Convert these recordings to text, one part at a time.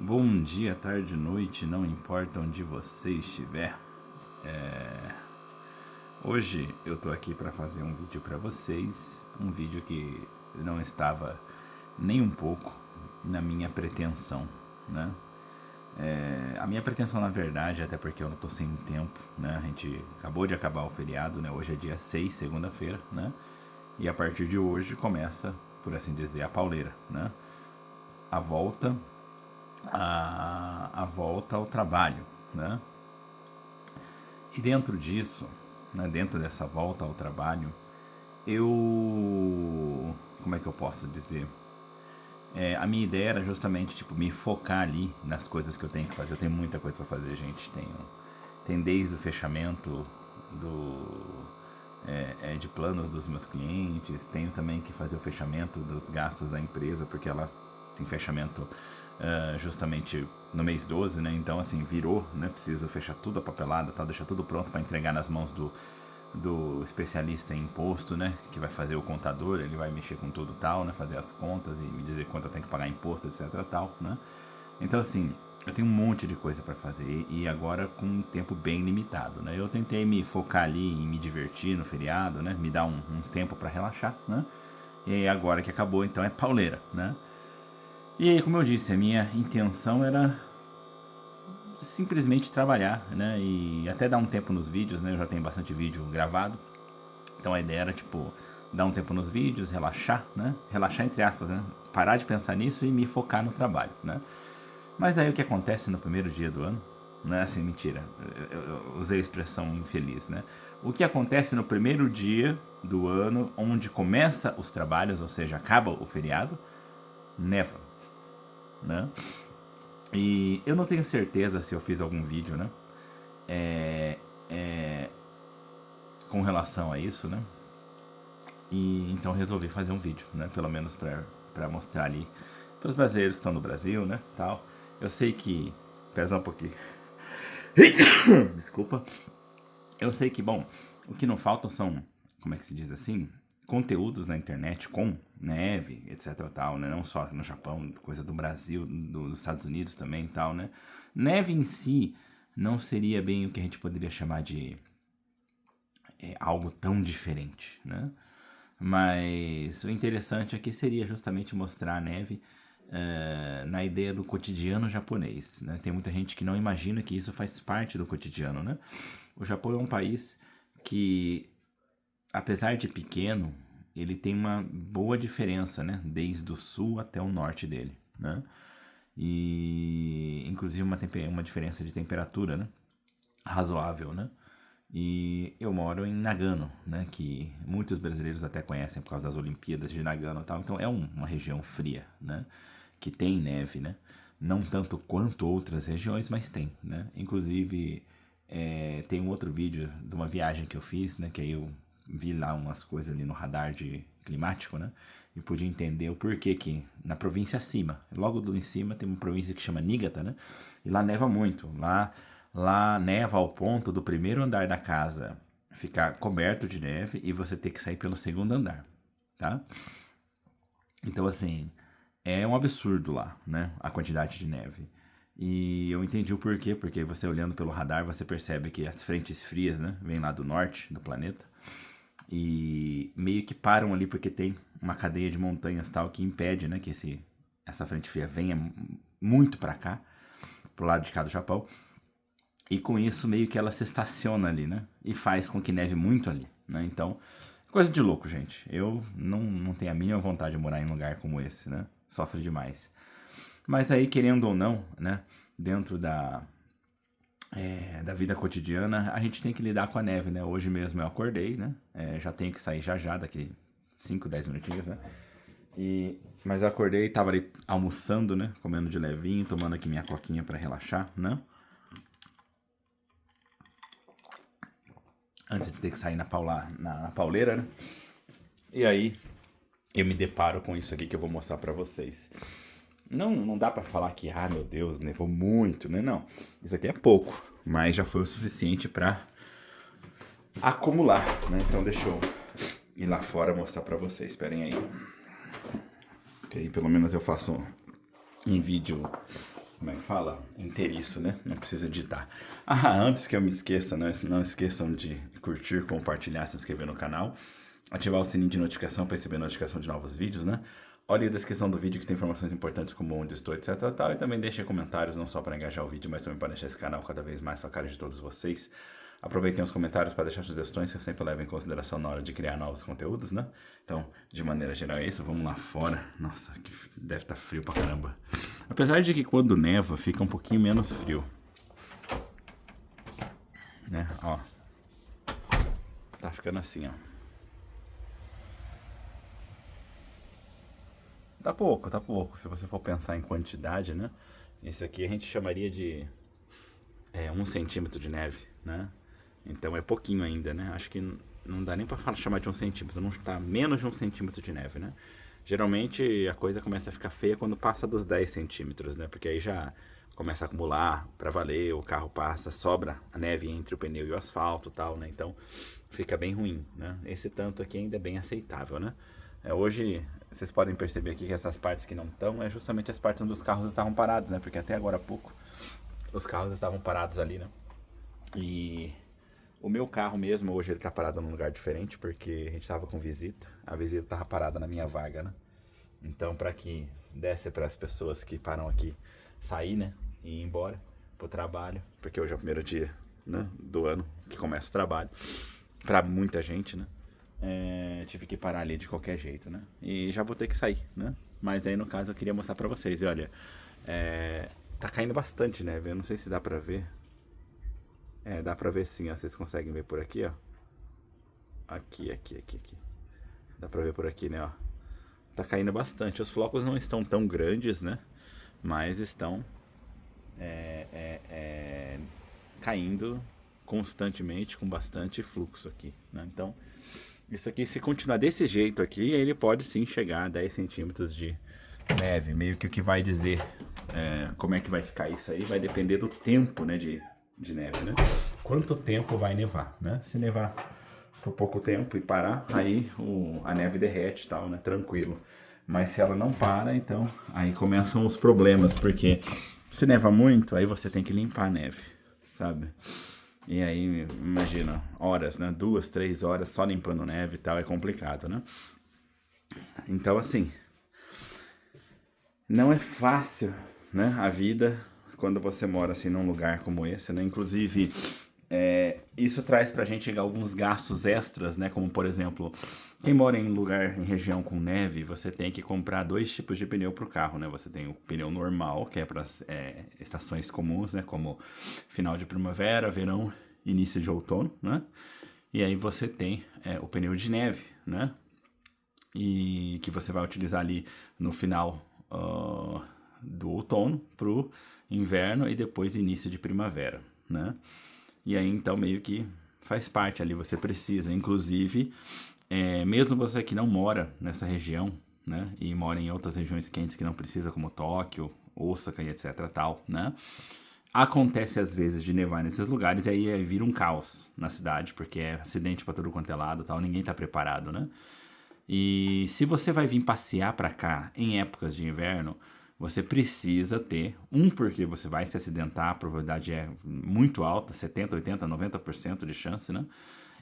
Bom dia, tarde, noite, não importa onde você estiver. Hoje eu tô aqui para fazer um vídeo para vocês, um vídeo que não estava nem um pouco na minha pretensão, né? A minha pretensão, na verdade, até porque eu não tô sem tempo, né? A gente acabou de acabar o feriado, né? Hoje é dia 6, segunda-feira, né? E a partir de hoje começa, por assim dizer, a pauleira, né? A volta, a volta ao trabalho, né? E dentro disso, né, dentro dessa volta ao trabalho, como é que eu posso dizer? A minha ideia era justamente tipo me focar ali nas coisas que eu tenho que fazer. Eu tenho muita coisa para fazer, gente. Tem desde o fechamento de planos dos meus clientes, tenho também que fazer o fechamento dos gastos da empresa, porque ela tem fechamento justamente no mês 12, né? Então, assim, virou, né? Preciso fechar tudo a papelada, tal, deixar tudo pronto para entregar nas mãos do especialista em imposto, né? Que vai fazer o contador, ele vai mexer com tudo tal, né? Fazer as contas e me dizer quanto eu tenho que pagar imposto, etc, tal, né? Então, assim, eu tenho um monte de coisa para fazer e agora com um tempo bem limitado, né? Eu tentei me focar ali em me divertir no feriado, né? Me dar um tempo para relaxar, né? E aí agora que acabou, então é pauleira, né? E aí, como eu disse, a minha intenção era simplesmente trabalhar, né? E até dar um tempo nos vídeos, né? Eu já tenho bastante vídeo gravado. Então a ideia era, tipo, dar um tempo nos vídeos, relaxar, né? Relaxar entre aspas, né? Parar de pensar nisso e me focar no trabalho, né? Mas aí o que acontece no primeiro dia do ano, não é assim, mentira, eu usei a expressão infeliz, né? O que acontece no primeiro dia do ano, onde começa os trabalhos, ou seja, acaba o feriado, neva, né? E eu não tenho certeza se eu fiz algum vídeo, né? É, é, com relação a isso, né? E então resolvi fazer um vídeo, né? Pelo menos para mostrar ali para os brasileiros que estão no Brasil, né? Tal. Eu sei que pesa um pouquinho. Desculpa. Eu sei que, bom, o que não faltam são, como é que se diz assim? Conteúdos na internet com neve, etc tal, né? Não só no Japão, coisa do Brasil, dos Estados Unidos também e tal, né? Neve em si não seria bem o que a gente poderia chamar de algo tão diferente, né? Mas o interessante aqui seria justamente mostrar a neve na ideia do cotidiano japonês, né? Tem muita gente que não imagina que isso faz parte do cotidiano, né? O Japão é um país que, apesar de pequeno, ele tem uma boa diferença, né? Desde o sul até o norte dele, né? E inclusive uma diferença de temperatura, né? Razoável, né? E eu moro em Nagano, né? Que muitos brasileiros até conhecem por causa das Olimpíadas de Nagano e tal. Então é uma região fria, né? Que tem neve, né? Não tanto quanto outras regiões, mas tem, né? Inclusive tem um outro vídeo de uma viagem que eu fiz, né? Que aí eu vi lá umas coisas ali no radar de climático, né? E pude entender o porquê que na província acima, logo do em cima, tem uma província que chama Niigata, né? E lá neva muito. Lá neva ao ponto do primeiro andar da casa ficar coberto de neve e você ter que sair pelo segundo andar, tá? Então, assim, é um absurdo lá, né? A quantidade de neve. E eu entendi o porquê, porque você olhando pelo radar, você percebe que as frentes frias, né? Vêm lá do norte do planeta. E meio que param ali porque tem uma cadeia de montanhas tal que impede, né? Que essa frente fria venha muito para cá, pro lado de cá do Japão. E com isso meio que ela se estaciona ali, né? E faz com que neve muito ali, né? Então, coisa de louco, gente. Eu não tenho a mínima vontade de morar em um lugar como esse, né? Sofre demais. Mas aí, querendo ou não, né? Dentro da vida cotidiana, a gente tem que lidar com a neve, né? Hoje mesmo eu acordei, né? Já tenho que sair já, daqui 5, 10 minutinhos, né? Mas eu acordei, tava ali almoçando, né? Comendo de levinho, tomando aqui minha coquinha pra relaxar, né? Antes de ter que sair na pauleira, né? E aí eu me deparo com isso aqui que eu vou mostrar pra vocês. Não dá pra falar que, meu Deus, nevou muito, né? Não, isso aqui é pouco, mas já foi o suficiente pra acumular, né? Então deixa eu ir lá fora mostrar pra vocês, esperem aí. Que aí pelo menos eu faço um vídeo como é que fala? Inteiriço, né? Não precisa editar. Ah, antes que eu me esqueça, não esqueçam de curtir, compartilhar, se inscrever no canal. Ativar o sininho de notificação para receber notificação de novos vídeos, né? Olhe a descrição do vídeo que tem informações importantes como onde estou, etc. Tal, e também deixem comentários, não só para engajar o vídeo, mas também para deixar esse canal cada vez mais sua cara de todos vocês. Aproveitem os comentários para deixar sugestões que eu sempre levo em consideração na hora de criar novos conteúdos, né? Então, de maneira geral é isso. Vamos lá fora. Nossa, que deve estar frio pra caramba. Apesar de que quando neva fica um pouquinho menos frio. Né? Ó. Tá ficando assim, ó. Tá pouco. Se você for pensar em quantidade, né? Isso aqui a gente chamaria de 1 centímetro de neve, né? Então é pouquinho ainda, né? Acho que não dá nem pra chamar de 1 centímetro. Não está menos de 1 centímetro de neve, né? Geralmente a coisa começa a ficar feia quando passa dos 10 centímetros, né? Porque aí já começa a acumular pra valer, o carro passa, sobra a neve entre o pneu e o asfalto e tal, né? Então fica bem ruim, né? Esse tanto aqui ainda é bem aceitável, né? Hoje, vocês podem perceber aqui que essas partes que não estão é justamente as partes onde os carros estavam parados, né? Porque até agora há pouco os carros estavam parados ali, né? E o meu carro mesmo, hoje ele tá parado num lugar diferente porque a gente tava com visita. A visita tava parada na minha vaga, né? Então, para que desse para as pessoas que param aqui sair, né? E ir embora pro trabalho, porque hoje é o primeiro dia, né? Do ano que começa o trabalho. Pra muita gente, né? Tive que parar ali de qualquer jeito, né? E já vou ter que sair, né? Mas aí no caso eu queria mostrar pra vocês. E olha, tá caindo bastante neve. Eu não sei se dá pra ver. Dá pra ver sim, ó. Vocês conseguem ver por aqui, ó. Aqui. Dá pra ver por aqui, né, ó. Tá caindo bastante. Os flocos não estão tão grandes, né? Mas estão caindo constantemente com bastante fluxo aqui, né? Então, isso aqui, se continuar desse jeito aqui, ele pode sim chegar a 10 centímetros de neve. Meio que o que vai dizer como é que vai ficar isso aí vai depender do tempo, né, de neve, né? Quanto tempo vai nevar, né? Se nevar por pouco tempo e parar, aí a neve derrete e tal, né? Tranquilo. Mas se ela não para, então aí começam os problemas, porque se neva muito, aí você tem que limpar a neve, sabe? E aí, imagina, horas, né? 2, 3 horas só limpando neve e tal, é complicado, né? Então, assim, não é fácil, né? A vida quando você mora, assim, num lugar como esse, né? Inclusive, isso traz pra gente alguns gastos extras, né? Como, por exemplo, quem mora em região com neve, você tem que comprar 2 tipos de pneu pro carro, né? Você tem o pneu normal, que é para estações comuns, né? Como final de primavera, verão, início de outono, né? E aí você tem o pneu de neve, né? E que você vai utilizar ali no final do outono pro inverno e depois início de primavera, né? E aí, então, meio que faz parte ali, você precisa. Inclusive, mesmo você que não mora nessa região, né? E mora em outras regiões quentes que não precisa, como Tóquio, Osaka e etc, tal, né? Acontece às vezes de nevar nesses lugares e aí vira um caos na cidade, porque é acidente pra tudo quanto é lado, tal, ninguém tá preparado, né? E se você vai vir passear pra cá em épocas de inverno, você precisa ter, porque você vai se acidentar, a probabilidade é muito alta, 70, 80, 90% de chance, né?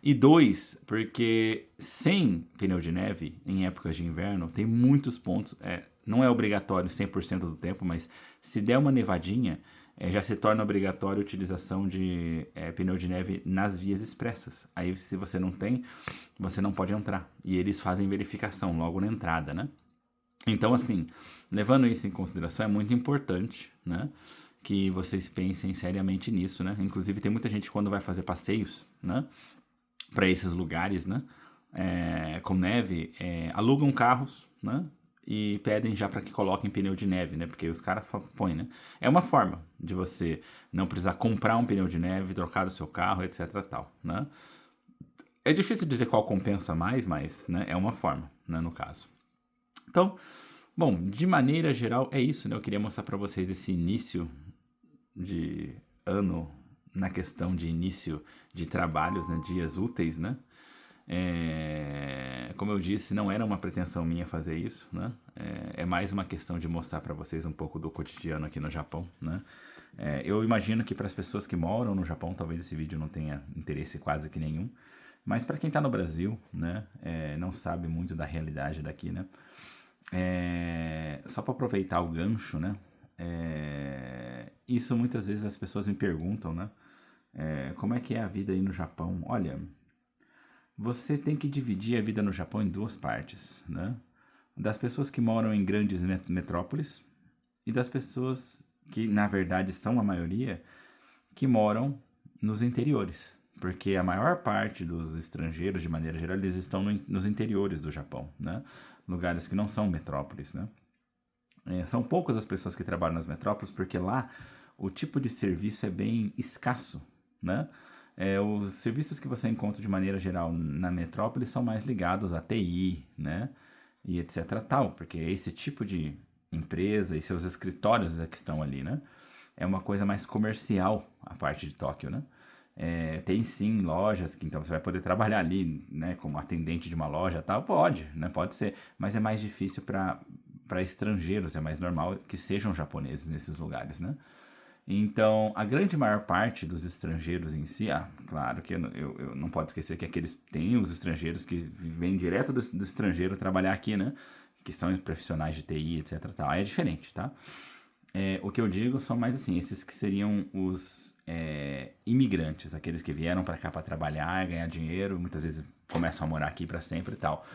E 2, porque sem pneu de neve, em épocas de inverno, tem muitos pontos, não é obrigatório 100% do tempo, mas se der uma nevadinha, já se torna obrigatória a utilização de pneu de neve nas vias expressas. Aí se você não tem, você não pode entrar. E eles fazem verificação logo na entrada, né? Então, assim, levando isso em consideração, é muito importante, né, que vocês pensem seriamente nisso, né? Inclusive, tem muita gente quando vai fazer passeios, né, para esses lugares, né, com neve, alugam carros, né, e pedem já para que coloquem pneu de neve, né, porque os caras põem, né. É uma forma de você não precisar comprar um pneu de neve, trocar o seu carro, etc, tal, né. É difícil dizer qual compensa mais, mas, né, é uma forma, né, no caso. Então, bom, de maneira geral é isso, né? Eu queria mostrar para vocês esse início de ano na questão de início de trabalhos, né? Dias úteis, né? Como eu disse, não era uma pretensão minha fazer isso, né? É mais uma questão de mostrar para vocês um pouco do cotidiano aqui no Japão, né? Eu imagino que para as pessoas que moram no Japão, talvez esse vídeo não tenha interesse quase que nenhum, mas para quem está no Brasil, né, não sabe muito da realidade daqui, né? Só para aproveitar o gancho, né? Isso muitas vezes as pessoas me perguntam, né? Como é que é a vida aí no Japão? Olha, você tem que dividir a vida no Japão em duas partes, né? Das pessoas que moram em grandes metrópoles e das pessoas que, na verdade, são a maioria, que moram nos interiores. Porque a maior parte dos estrangeiros, de maneira geral, eles estão nos interiores do Japão, né? Lugares que não são metrópoles, né? São poucas as pessoas que trabalham nas metrópoles, porque lá o tipo de serviço é bem escasso, né? Os serviços que você encontra de maneira geral na metrópole são mais ligados à TI, né? E etc tal, porque esse tipo de empresa e seus escritórios é que estão ali, né? É uma coisa mais comercial a parte de Tóquio, né? Tem sim lojas que então você vai poder trabalhar ali, né, como atendente de uma loja, tal, pode, né, pode ser, mas é mais difícil para estrangeiros, é mais normal que sejam japoneses nesses lugares, né? Então, a grande maior parte dos estrangeiros em si, claro que eu não posso esquecer que aqueles têm os estrangeiros que vêm direto do estrangeiro trabalhar aqui, né? Que são profissionais de TI, etc. Tal. Aí é diferente, tá? O que eu digo são mais assim, esses que seriam os imigrantes, aqueles que vieram para cá para trabalhar, ganhar dinheiro, muitas vezes começam a morar aqui para sempre e tal.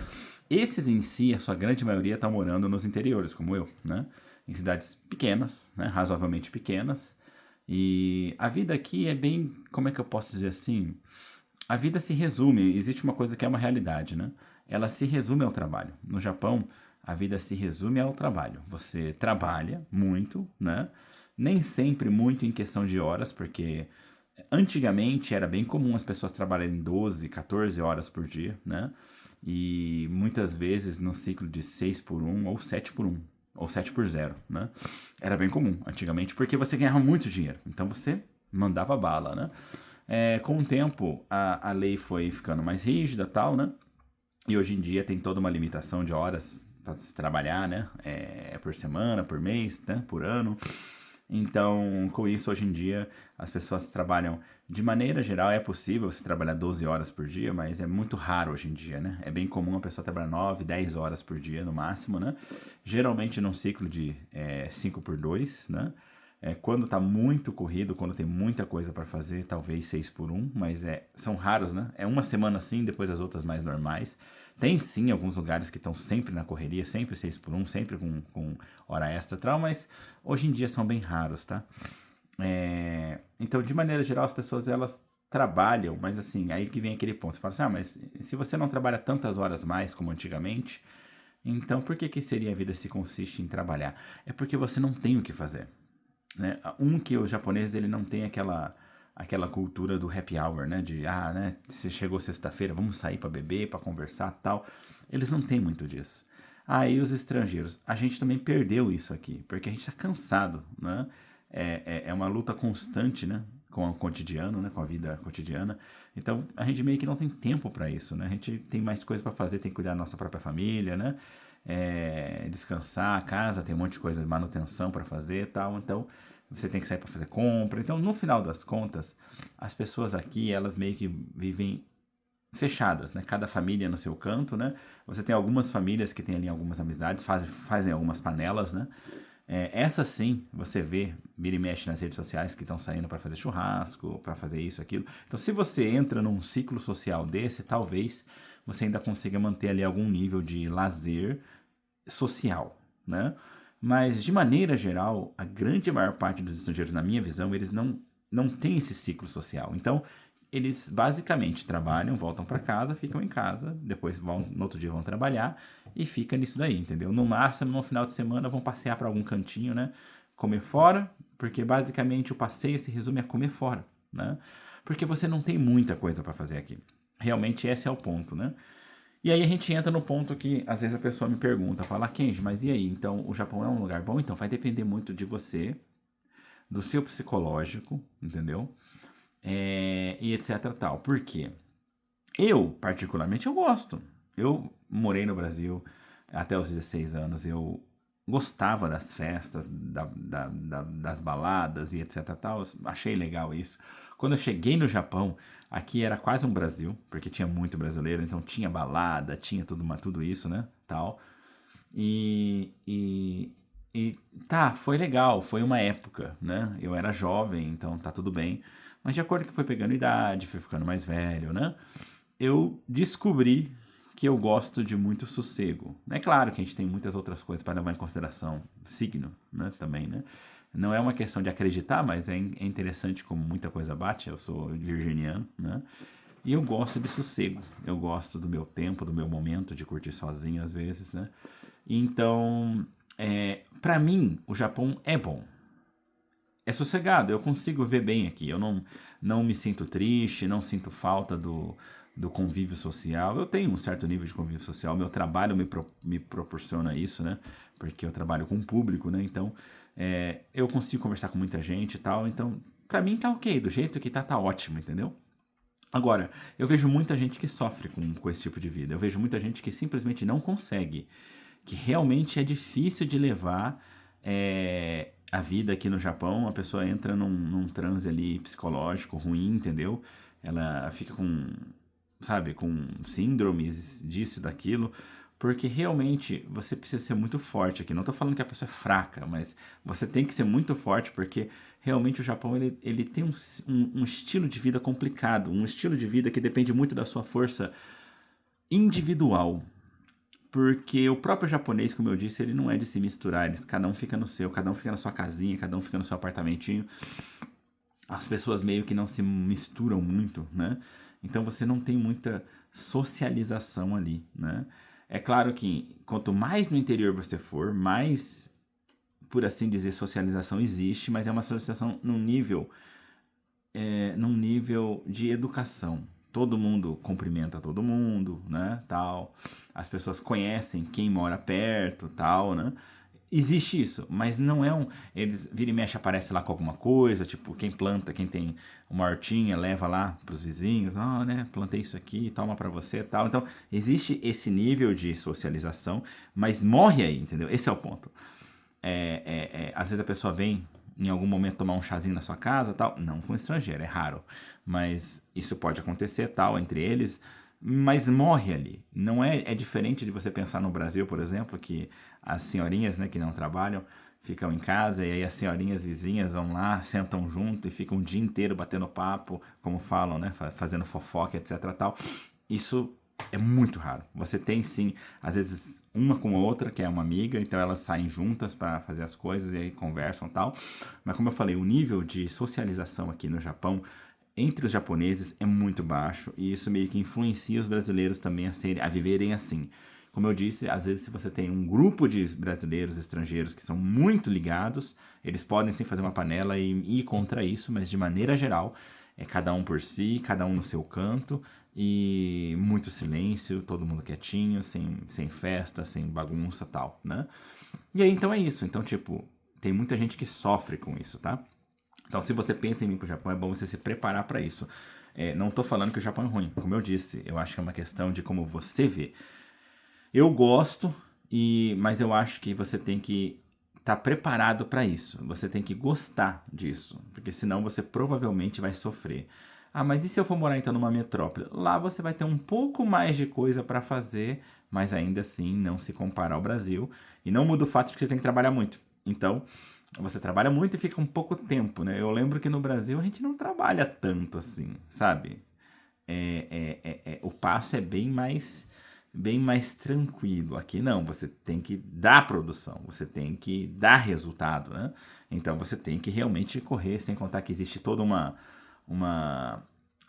Esses em si, a sua grande maioria estão morando nos interiores, como eu, né? Em cidades pequenas, né? Razoavelmente pequenas. E a vida aqui é bem, como é que eu posso dizer assim? A vida se resume, existe uma coisa que é uma realidade, né? Ela se resume ao trabalho. No Japão, a vida se resume ao trabalho. Você trabalha muito, né? Nem sempre muito em questão de horas, porque antigamente era bem comum as pessoas trabalharem 12, 14 horas por dia, né? E muitas vezes no ciclo de 6 por 1 ou 7 por 1 ou 7 por 0, né? Era bem comum antigamente, porque você ganhava muito dinheiro. Então você mandava bala, né? Com o tempo, a lei foi ficando mais rígida, tal, né? E hoje em dia tem toda uma limitação de horas para se trabalhar, né? Por semana, por mês, né? Por ano. Então, com isso, hoje em dia, as pessoas trabalham, de maneira geral, é possível você trabalhar 12 horas por dia, mas é muito raro hoje em dia, né? É bem comum a pessoa trabalhar 9, 10 horas por dia no máximo, né? Geralmente num ciclo de 5 por 2, né? Quando tá muito corrido, quando tem muita coisa para fazer, talvez 6 por 1, mas são raros, né? É uma semana assim, depois as outras mais normais. Tem sim alguns lugares que estão sempre na correria, sempre 6 por 1, sempre com hora extra e tal, mas hoje em dia são bem raros, tá? Então, de maneira geral, as pessoas elas trabalham, mas assim, aí que vem aquele ponto. Você fala assim, mas se você não trabalha tantas horas mais como antigamente, então por que seria a vida se consiste em trabalhar? É porque você não tem o que fazer, né? Que o japonês ele não tem aquela cultura do happy hour, né? Né? Se chegou sexta-feira, vamos sair para beber, para conversar, tal. Eles não têm muito disso. E os estrangeiros, a gente também perdeu isso aqui, porque a gente está cansado, né? É uma luta constante, né? Com o cotidiano, né? Com a vida cotidiana. Então a gente meio que não tem tempo para isso, né? A gente tem mais coisas para fazer, tem que cuidar da nossa própria família, né? Descansar, a casa, tem um monte de coisa de manutenção para fazer e tal. Então você tem que sair para fazer compra. Então, no final das contas, as pessoas aqui, elas meio que vivem fechadas, né? Cada família no seu canto, né? Você tem algumas famílias que têm ali algumas amizades, fazem algumas panelas, né? Essa sim, você vira e mexe nas redes sociais que estão saindo para fazer churrasco, para fazer isso, aquilo. Então, se você entra num ciclo social desse, talvez você ainda consiga manter ali algum nível de lazer social, né? Mas, de maneira geral, a grande maior parte dos estrangeiros, na minha visão, eles não têm esse ciclo social. Então, eles basicamente trabalham, voltam para casa, ficam em casa, depois no outro dia vão trabalhar e fica nisso daí, entendeu? No máximo, no final de semana, vão passear para algum cantinho, né? Comer fora, porque basicamente o passeio se resume a comer fora, né? Porque você não tem muita coisa para fazer aqui. Realmente esse é o ponto, né? E aí a gente entra no ponto que às vezes a pessoa me pergunta, fala, Kenji, mas e aí? Então o Japão é um lugar bom? Então vai depender muito de você, do seu psicológico, entendeu? E etc tal. Por quê? Eu, particularmente, eu gosto. Eu morei no Brasil até os 16 anos, eu gostava das festas, das baladas e etc tal, eu achei legal isso. Quando eu cheguei no Japão, aqui era quase um Brasil, porque tinha muito brasileiro, então tinha balada, tinha tudo isso, né, tal. E, e, e tá, foi legal, foi uma época, né? Eu era jovem, então tá tudo bem. Mas de acordo com que foi pegando idade, fui ficando mais velho, né? Eu descobri que eu gosto de muito sossego. É claro que a gente tem muitas outras coisas para levar em consideração, signo, né, também, né? Não é uma questão de acreditar, mas é interessante como muita coisa bate. Eu sou virginiano, né? E eu gosto de sossego. Eu gosto do meu tempo, do meu momento de curtir sozinho às vezes, né? Então, para mim, o Japão é bom. É sossegado, eu consigo ver bem aqui. Eu não me sinto triste, não sinto falta do convívio social. Eu tenho um certo nível de convívio social, meu trabalho me proporciona isso, né? Porque eu trabalho com o público, né? Então, eu consigo conversar com muita gente e tal. Então, pra mim tá ok, do jeito que tá ótimo, entendeu? Agora, eu vejo muita gente que sofre com esse tipo de vida. Eu vejo muita gente que simplesmente não consegue, que realmente é difícil de levar a vida aqui no Japão. A pessoa entra num transe ali psicológico ruim, entendeu? Ela fica com, sabe, com síndromes disso e daquilo, porque realmente você precisa ser muito forte aqui. Não estou falando que a pessoa é fraca, mas você tem que ser muito forte, porque realmente o Japão ele tem um estilo de vida complicado, um estilo de vida que depende muito da sua força individual. Porque o próprio japonês, como eu disse, ele não é de se misturar, cada um fica no seu, cada um fica na sua casinha, cada um fica no seu apartamentinho. As pessoas meio que não se misturam muito, né? Então você não tem muita socialização ali, né? É claro que quanto mais no interior você for, mais, por assim dizer, socialização existe, mas é uma socialização num nível de educação. Todo mundo cumprimenta todo mundo, né, tal. As pessoas conhecem quem mora perto, tal, né? Existe isso, mas não é um. Eles vira e mexe aparece lá com alguma coisa, tipo, quem planta, quem tem uma hortinha, leva lá pros vizinhos, né? Plantei isso aqui, toma pra você e tal. Então, existe esse nível de socialização, mas morre aí, entendeu? Esse é o ponto. Às vezes a pessoa vem em algum momento tomar um chazinho na sua casa, tal, não com estrangeiro, é raro, mas isso pode acontecer, tal, entre eles, mas morre ali. Não é diferente de você pensar no Brasil, por exemplo, que as senhorinhas, né, que não trabalham, ficam em casa e aí as senhorinhas vizinhas vão lá, sentam junto e ficam o dia inteiro batendo papo, como falam, né, fazendo fofoca, etc, tal. Isso é muito raro. Você tem sim, às vezes uma com a outra, que é uma amiga, então elas saem juntas para fazer as coisas e aí conversam e tal. Mas como eu falei, o nível de socialização aqui no Japão entre os japoneses é muito baixo e isso meio que influencia os brasileiros também a viverem assim. Como eu disse, às vezes se você tem um grupo de brasileiros estrangeiros que são muito ligados, eles podem sim fazer uma panela e ir contra isso, mas de maneira geral é cada um por si, cada um no seu canto e muito silêncio, todo mundo quietinho, sem festa, sem bagunça tal, né? E aí então é isso. Então, tipo, tem muita gente que sofre com isso, tá? Então, se você pensa em vir pro Japão, é bom você se preparar para isso. Não tô falando que o Japão é ruim, como eu disse, eu acho que é uma questão de como você vê. Eu gosto, mas eu acho que você tem que estar preparado para isso. Você tem que gostar disso, porque senão você provavelmente vai sofrer. Ah, mas e se eu for morar então numa metrópole? Lá você vai ter um pouco mais de coisa para fazer, mas ainda assim não se compara ao Brasil. E não muda o fato de que você tem que trabalhar muito. Então, você trabalha muito e fica um pouco tempo, né? Eu lembro que no Brasil a gente não trabalha tanto assim, sabe? O passo é bem mais tranquilo. Aqui não, você tem que dar produção, você tem que dar resultado, né? Então você tem que realmente correr, sem contar que existe toda uma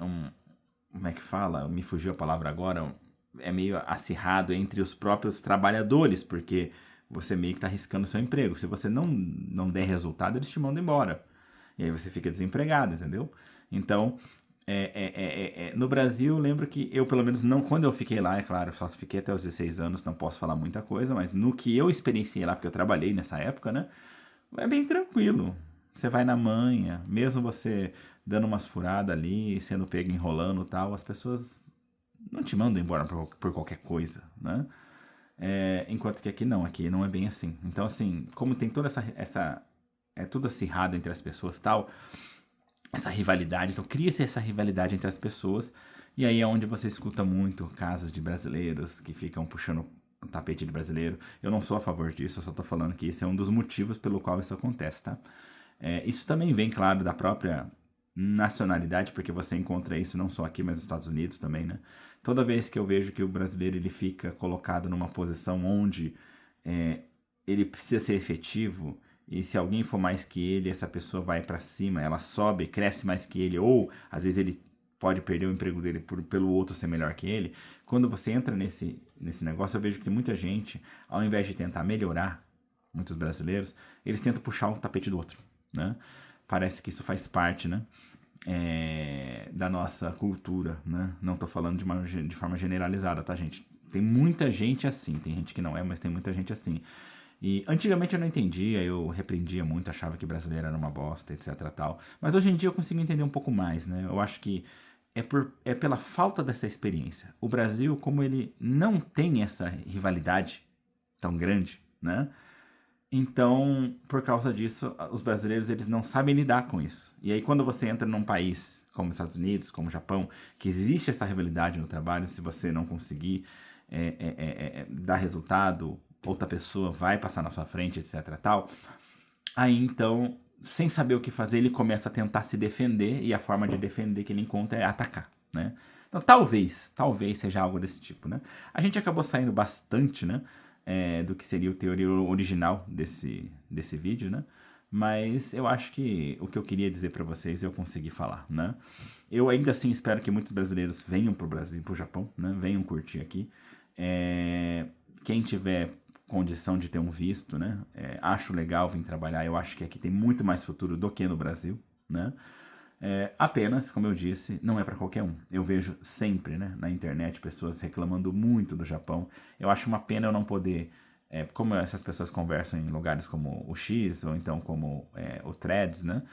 um, como é que fala? Me fugiu a palavra agora. É meio acirrado entre os próprios trabalhadores, porque você meio que está arriscando o seu emprego. Se você não der resultado, eles te mandam embora. E aí você fica desempregado, entendeu? Então, no Brasil, eu lembro que eu, pelo menos, não, quando eu fiquei lá, é claro, eu só fiquei até os 16 anos, não posso falar muita coisa, mas no que eu experienciei lá, porque eu trabalhei nessa época, né? É bem tranquilo. Você vai na manha, mesmo você dando umas furadas ali, sendo pego enrolando e tal, as pessoas não te mandam embora por qualquer coisa, né? Enquanto que aqui não é bem assim. Então, assim, como tem toda é tudo acirrado entre as pessoas tal, essa rivalidade, então cria-se essa rivalidade entre as pessoas, e aí é onde você escuta muito casos de brasileiros que ficam puxando o tapete de brasileiro. Eu não sou a favor disso, eu só tô falando que esse é um dos motivos pelo qual isso acontece, tá? Isso também vem, claro, da própria nacionalidade, porque você encontra isso não só aqui, mas nos Estados Unidos também, né? Toda vez que eu vejo que o brasileiro ele fica colocado numa posição onde ele precisa ser efetivo, e se alguém for mais que ele, essa pessoa vai para cima, ela sobe, cresce mais que ele, ou às vezes ele pode perder o emprego dele pelo outro ser melhor que ele. Quando você entra nesse negócio, eu vejo que muita gente, ao invés de tentar melhorar, muitos brasileiros, eles tentam puxar o tapete do outro, né? Parece que isso faz parte, né? Da nossa cultura, né? Não tô falando de forma generalizada, tá, gente? Tem muita gente assim, tem gente que não é, mas tem muita gente assim. E antigamente eu não entendia, eu repreendia muito, achava que brasileiro era uma bosta, etc tal. Mas hoje em dia eu consigo entender um pouco mais, né? Eu acho que é pela falta dessa experiência. O Brasil, como ele não tem essa rivalidade tão grande, né? Então, por causa disso, os brasileiros eles não sabem lidar com isso. E aí, quando você entra num país como os Estados Unidos, como o Japão, que existe essa rivalidade no trabalho, se você não conseguir dar resultado, outra pessoa vai passar na sua frente, etc. tal. Aí, então, sem saber o que fazer, ele começa a tentar se defender, e a forma de defender que ele encontra é atacar, né? Então, talvez seja algo desse tipo, né? A gente acabou saindo bastante, né? Do que seria o teoria original desse vídeo, né? Mas eu acho que o que eu queria dizer para vocês eu consegui falar, né? Eu ainda assim espero que muitos brasileiros venham pro Brasil, pro Japão, né? Venham curtir aqui. Quem tiver condição de ter um visto, né? Acho legal vir trabalhar. Eu acho que aqui tem muito mais futuro do que no Brasil, né? Apenas, como eu disse, não é para qualquer um. Eu vejo sempre, né, na internet pessoas reclamando muito do Japão. Eu acho uma pena eu não poder, como essas pessoas conversam em lugares como o X ou então como o Threads, né?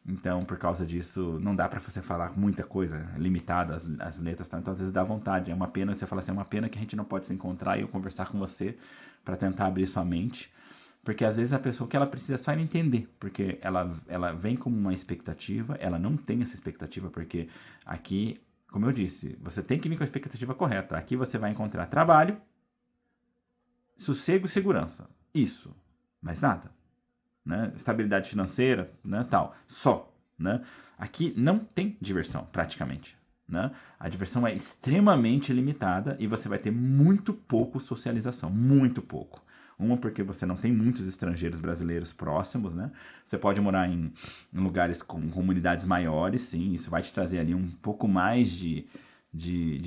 Então, por causa disso, não dá para você falar muita coisa, limitada as letras, tá? Então às vezes dá vontade. É uma pena você falar assim, é uma pena que a gente não pode se encontrar e eu conversar com você para tentar abrir sua mente. Porque às vezes a pessoa que ela precisa só é entender, porque ela vem com uma expectativa, ela não tem essa expectativa, porque aqui, como eu disse, você tem que vir com a expectativa correta. Aqui você vai encontrar trabalho, sossego e segurança. Isso, mais nada. Né? Estabilidade financeira, né, tal. Só. Né? Aqui não tem diversão, praticamente. Né? A diversão é extremamente limitada e você vai ter muito pouco socialização, muito pouco. Uma, porque você não tem muitos estrangeiros brasileiros próximos, né? Você pode morar em lugares com comunidades maiores, sim, isso vai te trazer ali um pouco mais de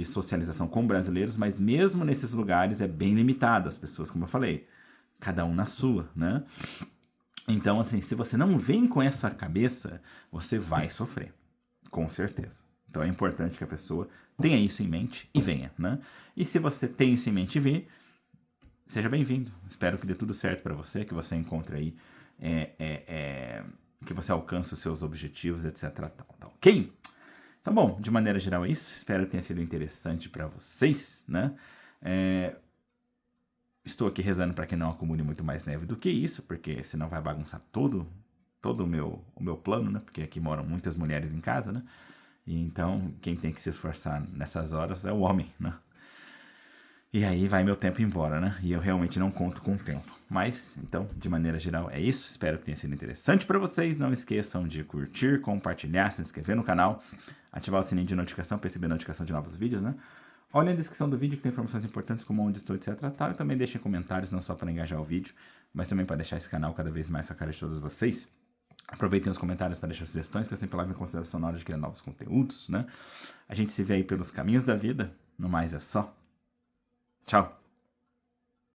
socialização com brasileiros, mas mesmo nesses lugares é bem limitado, as pessoas, como eu falei, cada um na sua, né? Então, assim, se você não vem com essa cabeça, você vai sofrer, com certeza. Então é importante que a pessoa tenha isso em mente e venha, né? E se você tem isso em mente e vê, seja bem-vindo. Espero que dê tudo certo para você, que você encontre aí, que você alcance os seus objetivos, etc. Tal, ok? Então, bom, de maneira geral é isso. Espero que tenha sido interessante para vocês, né? Estou aqui rezando para que não acumule muito mais neve do que isso, porque senão vai bagunçar todo o meu plano, né? Porque aqui moram muitas mulheres em casa, né? E então, quem tem que se esforçar nessas horas é o homem, né? E aí vai meu tempo embora, né? E eu realmente não conto com o tempo. Mas, então, de maneira geral, é isso. Espero que tenha sido interessante para vocês. Não esqueçam de curtir, compartilhar, se inscrever no canal, ativar o sininho de notificação para receber notificação de novos vídeos, né? Olhem na descrição do vídeo que tem informações importantes como onde estou, etc. E também deixem comentários, não só para engajar o vídeo, mas também para deixar esse canal cada vez mais com a cara de todos vocês. Aproveitem os comentários para deixar sugestões, que eu sempre levo em consideração na hora de criar novos conteúdos, né? A gente se vê aí pelos caminhos da vida. No mais é só. Tchau!